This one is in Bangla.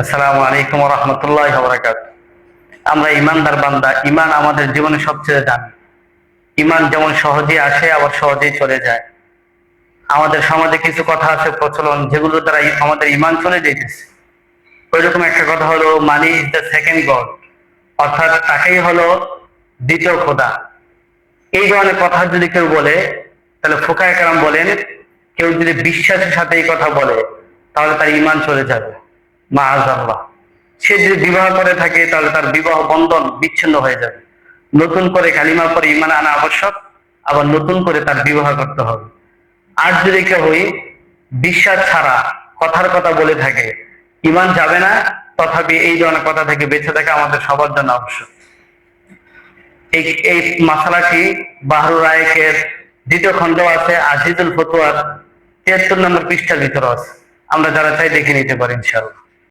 আসসালামু আলাইকুম ওয়া রাহমাতুল্লাহি ওয়া বারাকাতুহু। আমরা ঈমানদার বান্দা, ঈমান আমাদের জীবনে সবচেয়ে দামি। ঈমান যেমন সহজেই আসে আবার সহজেই চলে যায়। আমাদের সমাজে কিছু কথা আছে প্রচলন, যেগুলো দ্বারা আমাদের ঈমান চলে যাইতেছে। ওইরকম একটা কথা হলো money is the second god, অর্থাৎ টাকাই হলো দ্বিতীয় খোদা। এই ধরনের কথা যদি কেউ বলে, তাহলে ফুকায়ে কেরাম বলেন, কেউ যদি বিশ্বাসের সাথে এই কথা বলে তাহলে তার ঈমান চলে যাবে, মাআযাল্লাহ। সে যদি বিবাহ করে থাকে তাহলে তার বিবাহ বন্ধন বিচ্ছিন্ন হয়ে যাবে। নতুন করে কালিমা পরে ঈমান আনা আবশ্যক, আবার নতুন করে তার বিবাহ করতে হবে। আর যদি কেউই বিশ্বাস ছাড়া কথার কথা বলে থাকে, ঈমান যাবে না। তথাপি এই ধরনের কথা থেকে বেঁচে থাকা আমাদের সবার জন্য আবশ্যক। এই এই মাসালাটি বাহরুর রায়েকের দ্বিতীয় খণ্ড আছে, আজিজুল ফতুয়ার ৭৩ নম্বর পৃষ্ঠার ভিতরে আছে। আমরা যারা চাই দেখে নিতে পারি ইনশাআল্লাহ।